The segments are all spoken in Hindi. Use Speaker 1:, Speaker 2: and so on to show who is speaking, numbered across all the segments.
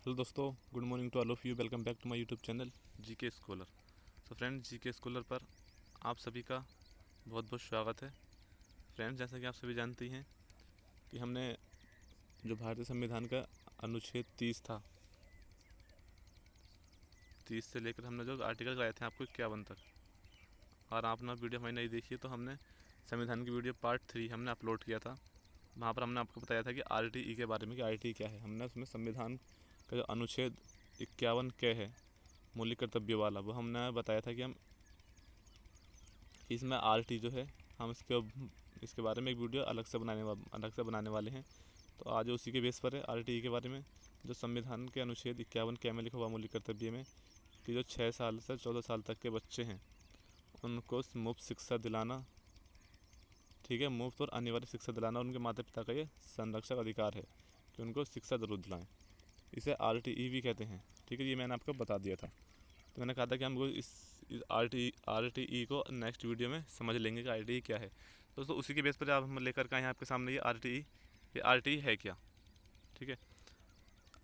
Speaker 1: हेलो दोस्तों, good morning to all of you. Welcome back to my YouTube channel GK scholar. So friends, GK scholar पर आप सभी का बहुत बहुत स्वागत है। फ्रेंड्स, जैसा कि आप सभी जानते हैं कि हमने जो भारतीय संविधान का अनुच्छेद 30 था, 30 से लेकर हमने जो आर्टिकल कराए थे आपको 51 तक, और आपने वीडियो हमारी नहीं देखी है तो हमने संविधान की वीडियो पार्ट 3 हमने अपलोड किया था। वहाँ पर हमने आपको बताया था कि RTE के बारे में, कि RTE क्या है। हमने उसमें संविधान का जो अनुच्छेद 51 क्या है, मौलिक कर्तव्य वाला, वो हमने बताया था कि हम इसमें RT जो है, हम इसके बारे में एक वीडियो अलग से बनाने वाले हैं। तो आज उसी के बेस पर है RTE के बारे में, जो संविधान के अनुच्छेद 51 क्या में लिखा हुआ मौलिक कर्तव्य में, कि जो 6 साल से 14 साल तक के बच्चे हैं उनको मुफ्त शिक्षा दिलाना, ठीक है, मुफ्त और अनिवार्य शिक्षा दिलाना उनके माता पिता का ये संरक्षक अधिकार है कि उनको शिक्षा ज़रूर दिलाएं। इसे RTE भी कहते हैं, ठीक है। ये मैंने आपको बता दिया था। तो मैंने कहा था कि हम इस RTE को नेक्स्ट वीडियो में समझ लेंगे कि RTE क्या है। दोस्तों, उसी के बेस पर आप हम लेकर के आए हैं आपके सामने ये RTE। ये RTE है क्या, ठीक है।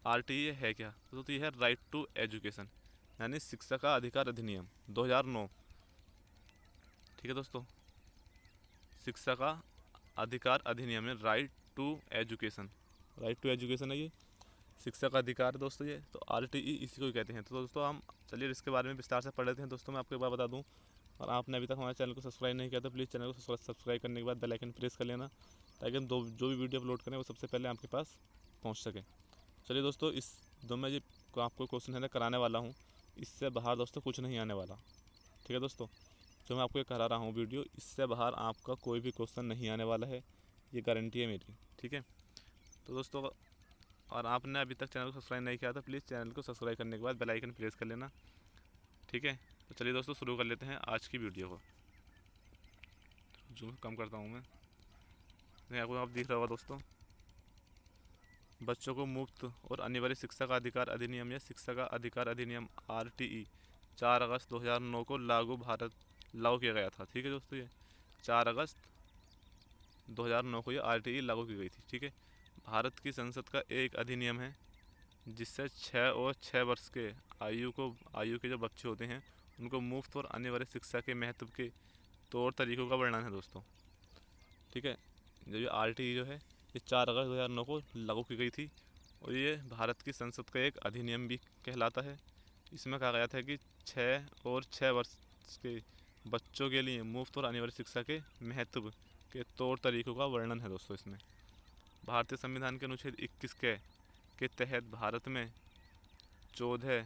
Speaker 1: RTE है क्या? तो ये है राइट टू एजुकेशन, यानी शिक्षा का अधिकार अधिनियम 2009, ठीक है दोस्तों। शिक्षा का अधिकार अधिनियम है right to education, right to education है ये, शिक्षा का अधिकार है दोस्तों ये। तो RTE इसी को ही कहते हैं। तो दोस्तों, हम चलिए इसके बारे में विस्तार से पढ़ लेते हैं। दोस्तों, मैं आपको एक बार बता दूं, और आपने अभी तक हमारे चैनल को सब्सक्राइब नहीं किया तो प्लीज़ चैनल को सब्सक्राइब करने के बाद बेल आइकन प्रेस कर लेना, ताकि हम जो भी वीडियो अपलोड करें वो सबसे पहले आपके पास पहुंच सके। चलिए दोस्तों, इस दो में जो आपको क्वेश्चन है ना कराने वाला हूँ, इससे बाहर दोस्तों कुछ नहीं आने वाला, ठीक है दोस्तों। जो मैं आपको ये करा रहा हूँ वीडियो, इससे बाहर आपका कोई भी क्वेश्चन नहीं आने वाला है, ये गारंटी है मेरी, ठीक है। तो दोस्तों, और आपने अभी तक चैनल को सब्सक्राइब नहीं किया तो प्लीज़ चैनल को सब्सक्राइब करने के बाद बेल आइकन प्रेस कर लेना, ठीक है। तो चलिए दोस्तों, शुरू कर लेते हैं आज की वीडियो को। जूम कम करता हूँ मैं, नहीं आपको आप दिख रहा होगा दोस्तों। बच्चों को मुफ्त और अनिवार्य शिक्षा का अधिकार अधिनियम या शिक्षा का अधिकार अधिनियम RTE 4 अगस्त 2009 को लागू किया गया था, ठीक है दोस्तों। ये 4 अगस्त 2009 को ये RTE लागू की गई थी, ठीक है। भारत की संसद का एक अधिनियम है जिससे 6 और 6 वर्ष के आयु के जो बच्चे होते हैं उनको मुफ्त और अनिवार्य शिक्षा के महत्व के तौर तरीकों का वर्णन है दोस्तों, ठीक है। जो ये RTE जो है, ये 4 अगस्त 2009 को लागू की गई थी, और ये भारत की संसद का एक अधिनियम भी कहलाता है। इसमें कहा गया था कि 6 और 6 वर्ष के बच्चों के लिए मुफ्त और अनिवार्य शिक्षा के महत्व के तौर तरीकों का वर्णन है दोस्तों इसमें। भारतीय संविधान के अनुच्छेद 21 के तहत भारत में 14,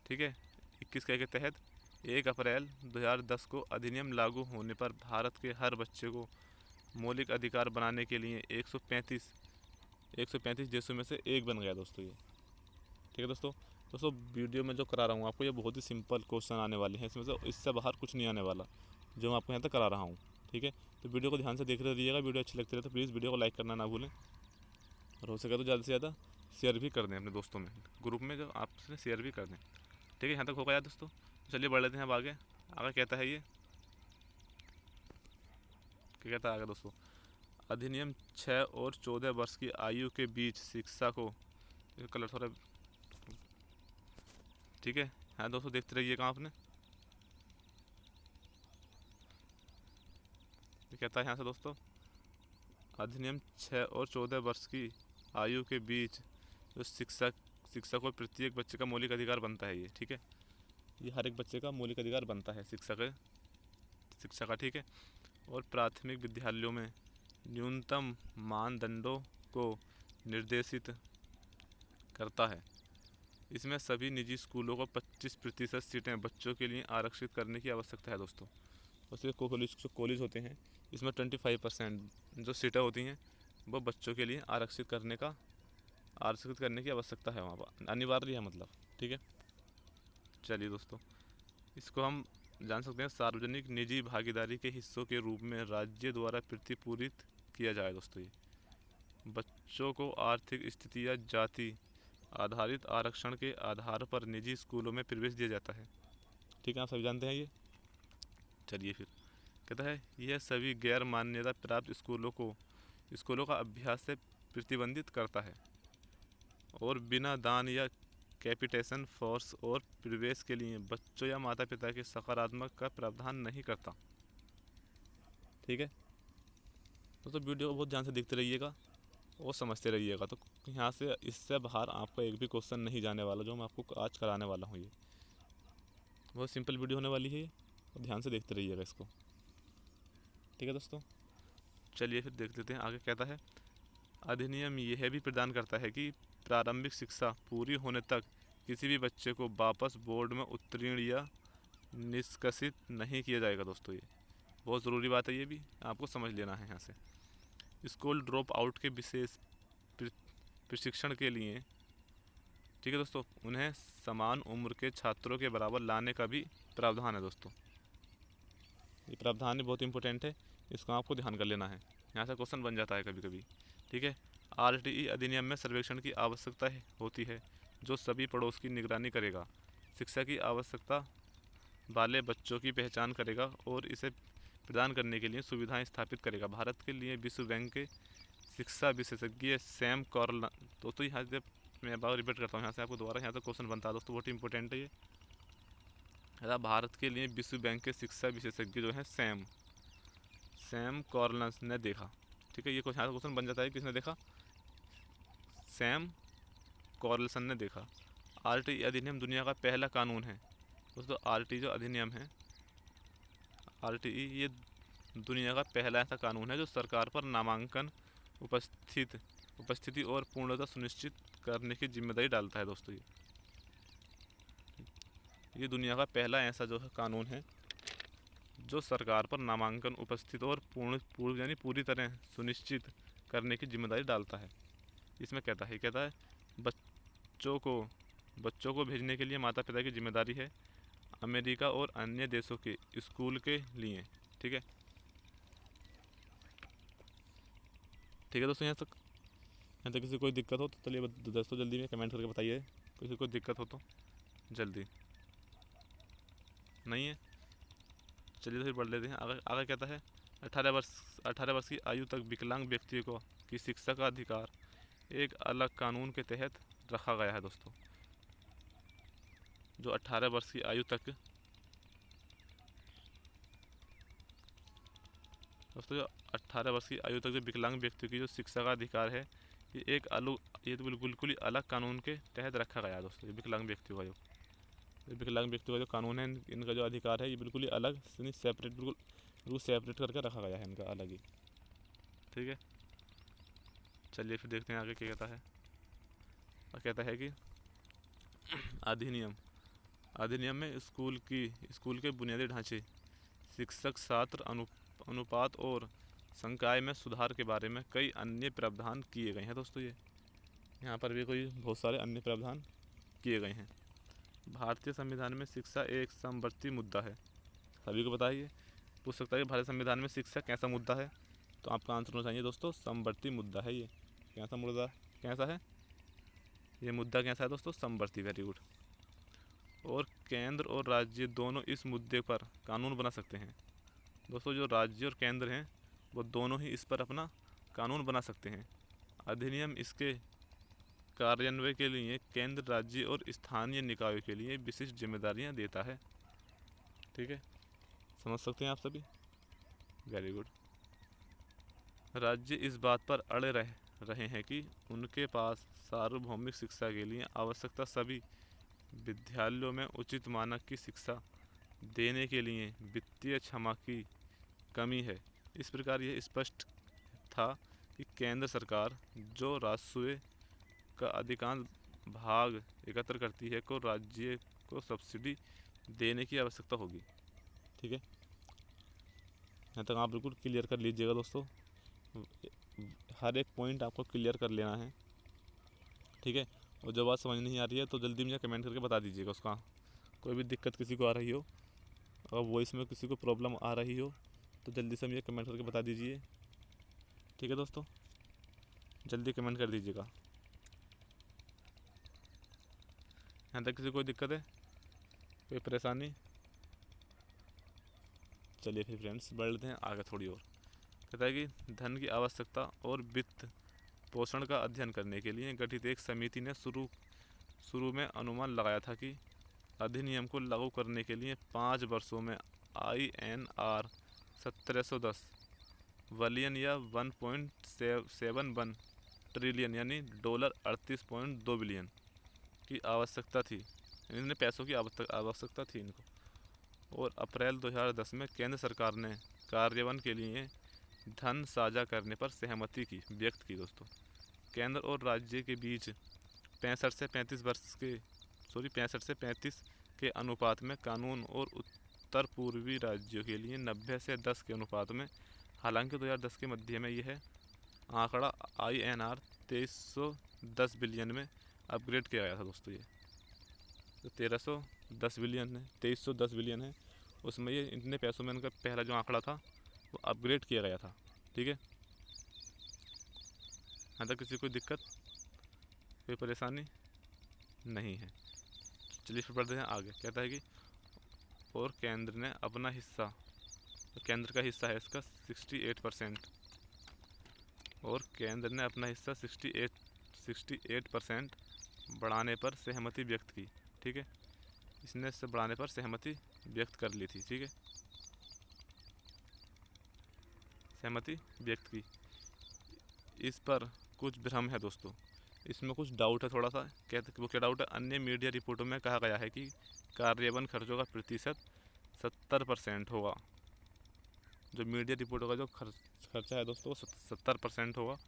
Speaker 1: ठीक है, 21 के तहत 1 अप्रैल 2010 को अधिनियम लागू होने पर भारत के हर बच्चे को मौलिक अधिकार बनाने के लिए 135 देशों में से एक बन गया दोस्तों ये, ठीक है दोस्तों। दोस्तों, वीडियो में जो करा रहा हूँ आपको, ये बहुत ही सिंपल क्वेश्चन आने वाले हैं इसमें से, इससे बाहर कुछ नहीं आने वाला जो मैं आपको यहाँ तक करा रहा हूँ, ठीक है। तो वीडियो को ध्यान से देखते रहिएगा। वीडियो अच्छी लगती है तो प्लीज़ वीडियो को लाइक करना ना भूलें, और हो सके तो ज़्यादा से ज़्यादा शेयर भी कर दें अपने दोस्तों में, ग्रुप में जो आपसे शेयर भी कर दें, ठीक है। यहाँ तक हो गया दोस्तों। चलिए बढ़ लेते हैं अब आगे। आगे कहता है ये, क्या कहता है आगे दोस्तों, अधिनियम 6 और 14 वर्ष की आयु के बीच शिक्षा को, कलर थोड़ा, ठीक है। हाँ दोस्तों, देखते रहिए कहाँ आपने, ये कहता है यहाँ से दोस्तों, अधिनियम 6 और 14 वर्ष की आयु के बीच जो शिक्षा को प्रत्येक बच्चे का मौलिक अधिकार बनता है ये, ठीक है। ये हर एक बच्चे का मौलिक अधिकार बनता है शिक्षा का, ठीक है। और प्राथमिक विद्यालयों में न्यूनतम मानदंडों को निर्देशित करता है। इसमें सभी निजी स्कूलों को 25% सीटें बच्चों के लिए आरक्षित करने की आवश्यकता है दोस्तों। और सिर्फ जो कॉलेज होते हैं, इसमें 25% जो सीटें होती हैं वो बच्चों के लिए आरक्षित करने की आवश्यकता है, वहाँ पर अनिवार्य है मतलब, ठीक है। चलिए दोस्तों, इसको हम जान सकते हैं सार्वजनिक निजी भागीदारी के हिस्सों के रूप में राज्य द्वारा प्रतिपूरित किया जाए दोस्तों। ये बच्चों को आर्थिक स्थिति या जाति आधारित आरक्षण के आधार पर निजी स्कूलों में प्रवेश दिया जाता है, ठीक है। आप सभी जानते हैं ये। चलिए फिर कहता है, यह सभी गैर मान्यता प्राप्त स्कूलों का अभ्यास से प्रतिबंधित करता है। और बिना दान या कैपिटेशन फोर्स और प्रवेश के लिए बच्चों या माता पिता के सकारात्मक का प्रावधान नहीं करता। ठीक है दोस्तों, वीडियो को बहुत ध्यान से देखते रहिएगा और समझते रहिएगा। तो यहाँ से इससे बाहर आपका एक भी क्वेश्चन नहीं जाने वाला जो मैं आपको आज कराने वाला हूँ। ये बहुत सिंपल वीडियो होने वाली है और ध्यान से देखते रहिएगा इसको। ठीक है दोस्तों, चलिए फिर देख लेते हैं आगे कहता है। अधिनियम यह भी प्रदान करता है कि प्रारंभिक शिक्षा पूरी होने तक किसी भी बच्चे को वापस बोर्ड में उत्तीर्ण या निष्कासित नहीं किया जाएगा। दोस्तों ये बहुत ज़रूरी बात है, ये भी आपको समझ लेना है। यहाँ से स्कूल ड्रॉप आउट के विशेष प्रशिक्षण के लिए, ठीक है दोस्तों, उन्हें समान उम्र के छात्रों के बराबर लाने का भी प्रावधान है। दोस्तों ये प्रावधान भी बहुत इंपॉर्टेंट है, इसको आपको ध्यान कर लेना है। यहाँ से क्वेश्चन बन जाता है कभी कभी। ठीक है, आरटीई अधिनियम में सर्वेक्षण की आवश्यकता होती है जो सभी पड़ोस की निगरानी करेगा, शिक्षा की आवश्यकता वाले बच्चों की पहचान करेगा और इसे प्रदान करने के लिए सुविधाएं स्थापित करेगा। भारत के लिए विश्व बैंक के शिक्षा विशेषज्ञ सैम कॉर्ल, दोस्तों यहाँ से मैं बार रिपीट करता हूँ, यहाँ से आपको दोबारा यहाँ से क्वेश्चन बनता है दोस्तों, बहुत इंपॉर्टेंट है ये। भारत के लिए विश्व बैंक के शिक्षा विशेषज्ञ जो हैं सैम कॉर्लस ने देखा। ठीक है, ये क्वेश्चन बन जाता है, किसने देखा? सैम कॉर्लसन ने देखा। आरटीई अधिनियम दुनिया का पहला कानून है दोस्तों। आरटीई जो अधिनियम है, आरटीई ये दुनिया का पहला ऐसा कानून है जो सरकार पर नामांकन उपस्थिति और पूर्णता सुनिश्चित करने की जिम्मेदारी डालता है। दोस्तों ये दुनिया का पहला ऐसा जो है कानून है जो सरकार पर नामांकन उपस्थित और पूरी तरह सुनिश्चित करने की जिम्मेदारी डालता है। इसमें कहता है बच्चों को भेजने के लिए माता पिता की जिम्मेदारी है अमेरिका और अन्य देशों के स्कूल के लिए। ठीक है दोस्तों, यहाँ तक किसी कोई दिक्कत हो तो चलिए दोस्तों जल्दी में कमेंट करके बताइए, किसी को दिक्कत हो तो जल्दी। नहीं है, चलिए फिर पढ़ लेते हैं। आगे कहता है 18 वर्ष की आयु तक विकलांग व्यक्ति को की शिक्षा का अधिकार एक अलग कानून के तहत रखा गया है। दोस्तों जो 18 वर्ष की आयु तक जो विकलांग व्यक्ति की जो शिक्षा का अधिकार है ये तो बिल्कुल ही अलग कानून के तहत रखा गया है। दोस्तों विकलांग व्यक्तियों का जो कानून है, इनका जो अधिकार है ये बिल्कुल ही अलग सेपरेट, बिल्कुल सेपरेट करके रखा गया है इनका अलग ही। ठीक है, चलिए फिर देखते हैं आगे क्या कहता है। और कहता है कि अधिनियम में स्कूल के बुनियादी ढांचे, शिक्षक छात्र अनुपात और संकाय में सुधार के बारे में कई अन्य प्रावधान किए गए हैं। दोस्तों ये यहाँ पर भी बहुत सारे अन्य प्रावधान किए गए हैं। भारतीय संविधान में शिक्षा एक समवर्ती मुद्दा है। सभी को पता है, ये पूछ सकता है कि भारतीय संविधान में शिक्षा कैसा मुद्दा है, तो आपका आंसर होना चाहिए दोस्तों समवर्ती मुद्दा है। ये कैसा मुद्दा कैसा है, ये मुद्दा कैसा है दोस्तों? समवर्ती। Very good. और केंद्र और राज्य दोनों इस मुद्दे पर कानून बना सकते हैं। दोस्तों जो राज्य और केंद्र हैं वो दोनों ही इस पर अपना कानून बना सकते हैं। अधिनियम इसके कार्यान्वयन के लिए केंद्र, राज्य और स्थानीय निकायों के लिए विशिष्ट जिम्मेदारियां देता है। ठीक है, समझ सकते हैं आप सभी। Very good. राज्य इस बात पर अड़े रहे हैं कि उनके पास सार्वभौमिक शिक्षा के लिए आवश्यकता सभी विद्यालयों में उचित मानक की शिक्षा देने के लिए वित्तीय क्षमता की कमी है। इस प्रकार यह स्पष्ट था कि केंद्र सरकार जो राजस्व का अधिकांश भाग एकत्र करती है को राज्य को सब्सिडी देने की आवश्यकता होगी। ठीक है, यहाँ तक आप बिल्कुल क्लियर कर लीजिएगा दोस्तों, हर एक पॉइंट आपको क्लियर कर लेना है। ठीक है, और जो बात समझ नहीं आ रही है तो जल्दी मुझे कमेंट करके बता दीजिएगा उसका। कोई भी दिक्कत किसी को आ रही हो और वॉइस में किसी को प्रॉब्लम आ रही हो तो जल्दी से मुझे कमेंट करके बता दीजिए। ठीक है दोस्तों, जल्दी कमेंट कर दीजिएगा। यहाँ तक किसी को दिक्कत है, कोई परेशानी? चलिए फिर फ्रेंड्स बढ़ लेते हैं आगे थोड़ी और। कहता है कि धन की आवश्यकता और वित्त पोषण का अध्ययन करने के लिए गठित एक समिति ने शुरू में अनुमान लगाया था कि अधिनियम को लागू करने के लिए 5 वर्षों में INR 1710 बिलियन या 1.71 ट्रिलियन यानी $38.2 बिलियन की आवश्यकता थी। इन्हें पैसों की आवश्यकता थी इनको। और अप्रैल 2010 में केंद्र सरकार ने कार्यान्वयन के लिए धन साझा करने पर सहमति व्यक्त की दोस्तों। केंद्र और राज्य के बीच 65 से 35 के अनुपात में कानून और उत्तर पूर्वी राज्यों के लिए 90 से 10 के अनुपात में। हालांकि 2010 के मध्य में यह आंकड़ा INR 2310 बिलियन में अपग्रेड किया गया था दोस्तों। ये तो 1310 बिलियन है, 2310 बिलियन है, उसमें ये इतने पैसों में इनका पहला जो आंकड़ा था वो अपग्रेड किया गया था। ठीक है, यहाँ तक किसी कोई दिक्कत, कोई परेशानी नहीं है। चलिए फिर पढ़ते हैं आगे। कहता है कि और केंद्र ने अपना हिस्सा, तो केंद्र का हिस्सा है इसका 68%, और केंद्र ने अपना हिस्सा 68% बढ़ाने पर सहमति व्यक्त की। ठीक है, इसने इससे बढ़ाने पर सहमति व्यक्त कर ली थी। ठीक है, सहमति व्यक्त की। इस पर कुछ भ्रम है दोस्तों, इसमें कुछ डाउट है थोड़ा सा। वो क्या डाउट है? अन्य मीडिया रिपोर्टों में कहा गया है कि कार्यान्वयन खर्चों का प्रतिशत 70% होगा। जो मीडिया रिपोर्टों का जो खर्चा है दोस्तों 70% होगा।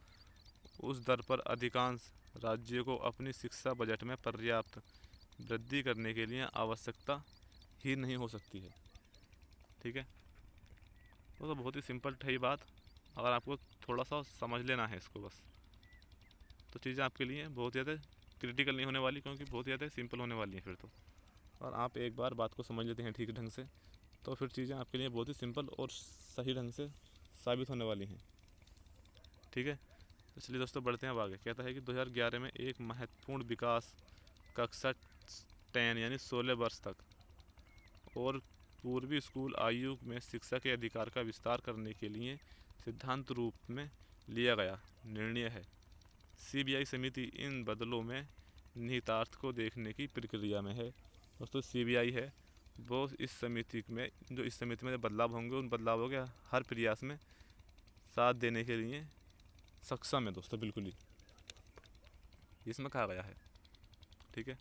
Speaker 1: उस दर पर अधिकांश राज्यों को अपनी शिक्षा बजट में पर्याप्त वृद्धि करने के लिए आवश्यकता ही नहीं हो सकती है। ठीक है, तो बहुत ही सिंपल है ये बात। अगर आपको थोड़ा सा समझ लेना है इसको बस, तो चीज़ें आपके लिए बहुत ज़्यादा क्रिटिकल नहीं होने वाली, क्योंकि बहुत ज़्यादा सिंपल होने वाली हैं फिर तो। और आप एक बार बात को समझ लेते हैं ठीक ढंग से, तो फिर चीज़ें आपके लिए बहुत ही सिंपल और सही ढंग से साबित होने वाली हैं। ठीक है, तो चलिए दोस्तों बढ़ते हैं अब आगे। कहता है कि 2011 में एक महत्वपूर्ण विकास कक्षा 10 यानी 16 वर्ष तक और पूर्वी स्कूल आयु में शिक्षा के अधिकार का विस्तार करने के लिए सिद्धांत रूप में लिया गया निर्णय है। CBI समिति इन बदलों में निहितार्थ को देखने की प्रक्रिया में है। दोस्तों CBI है वो इस समिति में जो बदलाव होंगे उन बदलावों के हर प्रयास में साथ देने के लिए सक्षम है दोस्तों, बिल्कुल ही इसमें कहा गया है। ठीक है,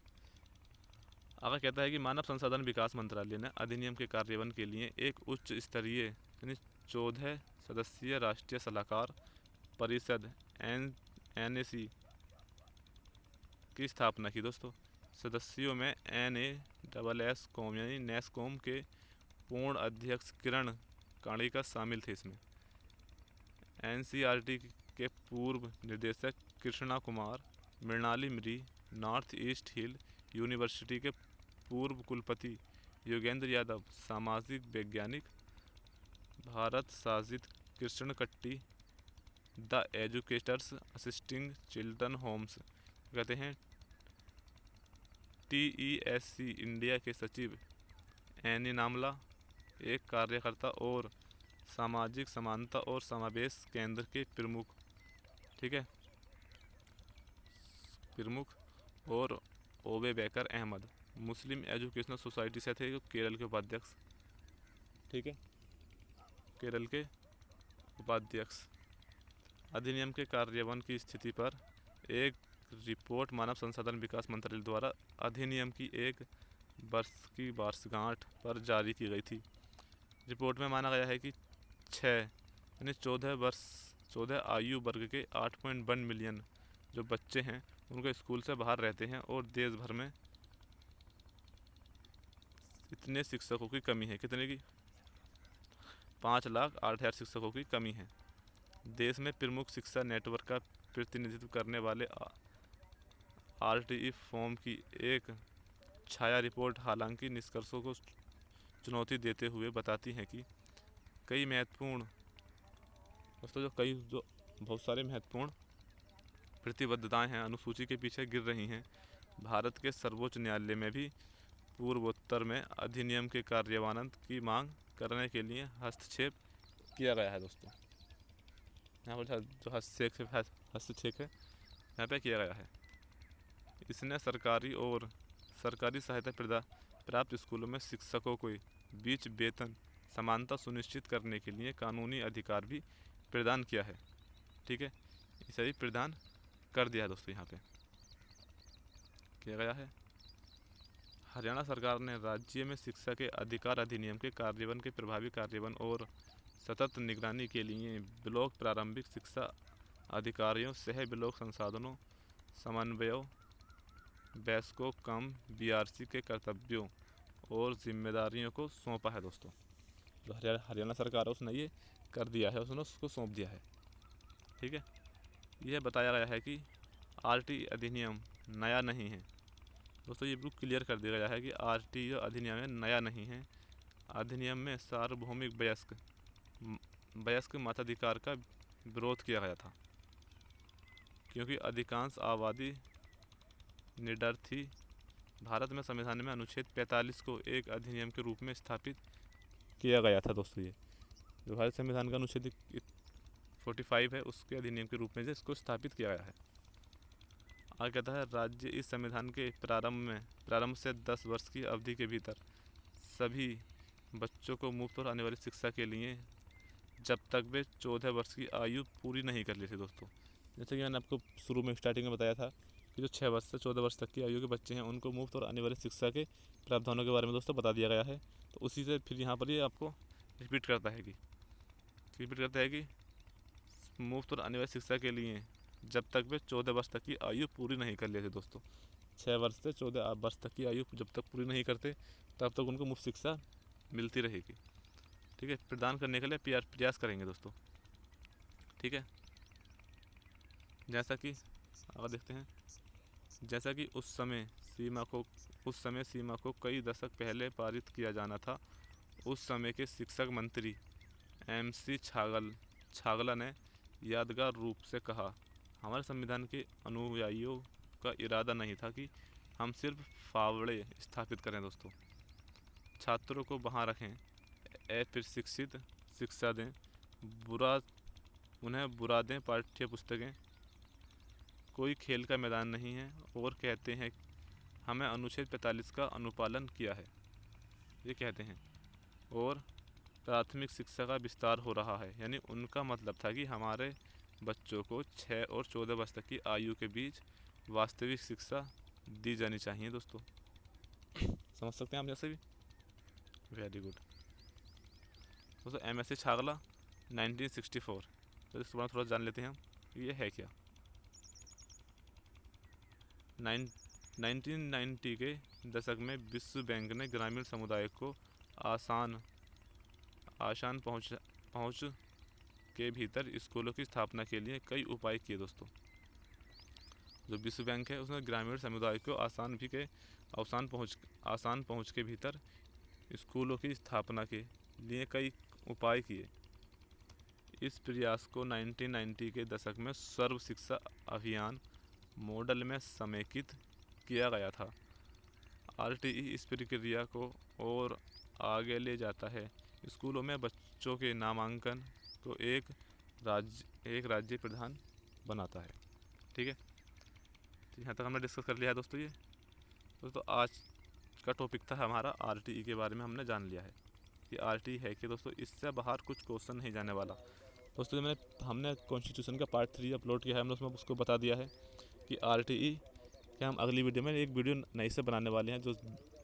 Speaker 1: आगे कहता है कि मानव संसाधन विकास मंत्रालय ने अधिनियम के कार्यान्वयन के लिए एक उच्च स्तरीय यानी 14 सदस्यीय राष्ट्रीय सलाहकार परिषद NAC की स्थापना की दोस्तों। सदस्यों में NASSCOM यानी NASSCOM के पूर्ण अध्यक्ष किरण काणिका शामिल थे। इसमें NCERT के पूर्व निदेशक कृष्णा कुमार, मृणाली मिरी, नॉर्थ ईस्ट हिल यूनिवर्सिटी के पूर्व कुलपति योगेंद्र यादव, सामाजिक वैज्ञानिक Bharat Sajid Krishna Katti, the educators assisting children homes कहते हैं TESC इंडिया के सचिव एनी नामला, एक कार्यकर्ता और सामाजिक समानता और समावेश केंद्र के प्रमुख। ठीक है, प्रमुख और ओबे बैकर अहमद मुस्लिम एजुकेशनल सोसाइटी से थे, जो केरल के उपाध्यक्ष। ठीक है, केरल के उपाध्यक्ष। अधिनियम के कार्यान्वयन की स्थिति पर एक रिपोर्ट मानव संसाधन विकास मंत्रालय द्वारा अधिनियम की 1 वर्ष की वर्षगांठ पर जारी की गई थी। रिपोर्ट में माना गया है कि 14 आयु वर्ग के 8.1 मिलियन जो बच्चे हैं उनको स्कूल से बाहर रहते हैं, और देश भर में इतने शिक्षकों की कमी है। कितने की? 5,08,000 शिक्षकों की कमी है। देश में प्रमुख शिक्षा नेटवर्क का प्रतिनिधित्व करने वाले RTE फॉर्म की एक छाया रिपोर्ट हालांकि निष्कर्षों को चुनौती देते हुए बताती है कि कई बहुत सारे महत्वपूर्ण प्रतिबद्धताएं हैं अनुसूची के पीछे गिर रही हैं। भारत के सर्वोच्च न्यायालय में भी पूर्वोत्तर में अधिनियम के कार्यान्वयन की मांग करने के लिए हस्तक्षेप किया गया है दोस्तों। यहाँ पर जो हस्तक्षेप है यहाँ पे किया गया है। इसने सरकारी और सरकारी सहायता प्राप्त स्कूलों में शिक्षकों के बीच वेतन समानता सुनिश्चित करने के लिए कानूनी अधिकार भी प्रदान किया है। ठीक है, इसे भी प्रदान कर दिया है दोस्तों, यहाँ पे किया गया है। हरियाणा सरकार ने राज्य में शिक्षा के अधिकार अधिनियम के कार्यान्वयन के प्रभावी कार्यान्वयन और सतत निगरानी के लिए ब्लॉक प्रारंभिक शिक्षा अधिकारियों, सह ब्लॉक संसाधनों समन्वयों, वयस्कों कम BRC के कर्तव्यों और जिम्मेदारियों को सौंपा है दोस्तों। जो हरियाणा सरकार है उसने ये कर दिया है, उसने उसको सौंप दिया है। ठीक है, यह बताया गया है कि RT अधिनियम नया नहीं है दोस्तों, ये बिल्कुल क्लियर कर दिया गया है कि RT जो अधिनियम है नया नहीं है। अधिनियम में सार्वभौमिक वयस्क मताधिकार का विरोध किया गया था, क्योंकि अधिकांश आबादी निडर थी। भारत में संविधान में अनुच्छेद 45 को एक अधिनियम के रूप में स्थापित किया गया था दोस्तों। ये जो भारत संविधान का अनुच्छेद 45 है उसके अधिनियम के रूप में इसको स्थापित किया गया है। आगे कहता है, राज्य इस संविधान के प्रारंभ से 10 वर्ष की अवधि के भीतर सभी बच्चों को मुफ्त और अनिवार्य शिक्षा के लिए जब तक वे 14 वर्ष की आयु पूरी नहीं कर लेते दोस्तों। जैसे कि मैंने आपको शुरू में स्टार्टिंग में बताया था कि जो 6 वर्ष से 14 वर्ष तक की आयु के बच्चे हैं उनको मुफ्त और अनिवार्य शिक्षा के प्रावधानों के बारे में दोस्तों बता दिया गया है। तो उसी से फिर यहाँ पर ये आपको रिपीट करता है कि मुफ्त और अनिवार्य शिक्षा के लिए जब तक वे 14 वर्ष तक की आयु पूरी नहीं कर लेते दोस्तों। 6 वर्ष से 14 वर्ष तक की आयु जब तक पूरी नहीं करते तब तक उनको मुफ्त शिक्षा मिलती रहेगी। ठीक है, प्रदान करने के लिए प्रयास करेंगे दोस्तों। ठीक है, जैसा कि आगे देखते हैं, जैसा कि उस समय सीमा को कई दशक पहले पारित किया जाना था। उस समय के शिक्षक मंत्री MC छागला ने यादगार रूप से कहा, हमारे संविधान के अनुयायियों का इरादा नहीं था कि हम सिर्फ फावड़े स्थापित करें दोस्तों, छात्रों को वहाँ रखें, अप्रशिक्षित शिक्षा दें, उन्हें बुरा दें। पाठ्य पुस्तकें कोई खेल का मैदान नहीं है और कहते हैं हमें अनुच्छेद 45 का अनुपालन किया है, ये कहते हैं, और प्राथमिक शिक्षा का विस्तार हो रहा है। यानी उनका मतलब था कि हमारे बच्चों को 6 और 14 वर्ष तक की आयु के बीच वास्तविक शिक्षा दी जानी चाहिए दोस्तों। समझ सकते हैं आप जैसे भी। वेरी गुड दोस्तों। MSc छागला 1964, तो इसके बाद थोड़ा जान लेते हैं हम ये है क्या। 1990 के दशक में विश्व बैंक ने ग्रामीण समुदाय को आसान पहुंच के भीतर स्कूलों की स्थापना के लिए कई उपाय किए दोस्तों। जो विश्व बैंक है उसने ग्रामीण समुदाय को आसान पहुंच के भीतर स्कूलों की स्थापना के लिए कई उपाय किए। इस प्रयास को 1990 के दशक में सर्व शिक्षा अभियान मॉडल में समेकित किया गया था। RTE इस प्रक्रिया को और आगे ले जाता है। स्कूलों में बच्चों के नामांकन को एक राज्य प्रधान बनाता है। ठीक है, तो यहाँ तक हमने डिस्कस कर लिया है दोस्तों। ये दोस्तों आज का टॉपिक था हमारा RTE के बारे में, हमने जान लिया है कि RTE है कि दोस्तों इससे बाहर कुछ क्वेश्चन नहीं जाने वाला दोस्तों। हमने कॉन्स्टिट्यूशन का पार्ट 3 अपलोड किया है, हमने उसमें उसको बता दिया है कि RTE कि हम अगली वीडियो में एक वीडियो नई से बनाने वाले हैं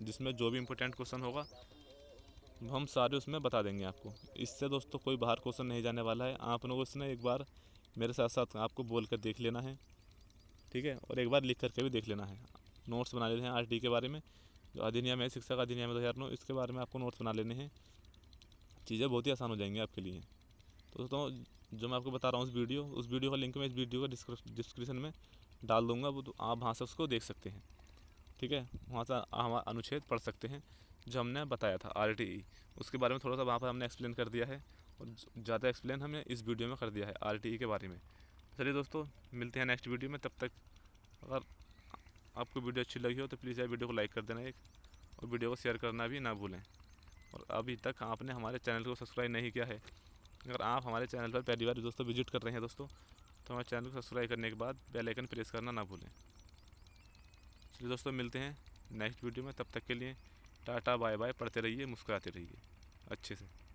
Speaker 1: जिसमें जो भी इम्पोर्टेंट क्वेश्चन होगा हम सारे उसमें बता देंगे आपको। इससे दोस्तों कोई बाहर क्वेश्चन नहीं जाने वाला है। आप लोगों को एक बार मेरे साथ साथ आपको बोल कर देख लेना है, ठीक है, और एक बार लिख करके भी देख लेना है। नोट्स बना लेने हैं RTE के बारे में, जो अधिनियम है शिक्षा का अधिनियम 2009, इसके बारे में आपको नोट्स बना लेने हैं। चीज़ें बहुत ही आसान हो जाएंगी आपके लिए। तो दोस्तों जो मैं आपको बता रहा हूँ उस वीडियो का लिंक मैं इस वीडियो का डिस्क्रिप्शन में डाल दूँगा, वो तो आप वहाँ से उसको देख सकते हैं। ठीक है, वहाँ से हमारा अनुच्छेद पढ़ सकते हैं जो हमने बताया था RTE, उसके बारे में थोड़ा सा वहाँ पर हमने एक्सप्लेन कर दिया है और ज़्यादा एक्सप्लेन हमने इस वीडियो में कर दिया है RTE के बारे में। चलिए दोस्तों, मिलते हैं नेक्स्ट वीडियो में। तब तक अगर आपको वीडियो अच्छी लगी हो तो प्लीज़ यार वीडियो को लाइक कर देना एक, और वीडियो को शेयर करना भी ना भूलें। और अभी तक आपने हमारे चैनल को सब्सक्राइब नहीं किया है, अगर आप हमारे चैनल पर पहली बार दोस्तों विजिट कर रहे हैं दोस्तों, तो हमारे चैनल को सब्सक्राइब करने के बाद बेल आइकन प्रेस करना ना भूलें। चलिए दोस्तों, मिलते हैं नेक्स्ट वीडियो में। तब तक के लिए टाटा बाय बाय। पढ़ते रहिए, मुस्कुराते रहिए अच्छे से।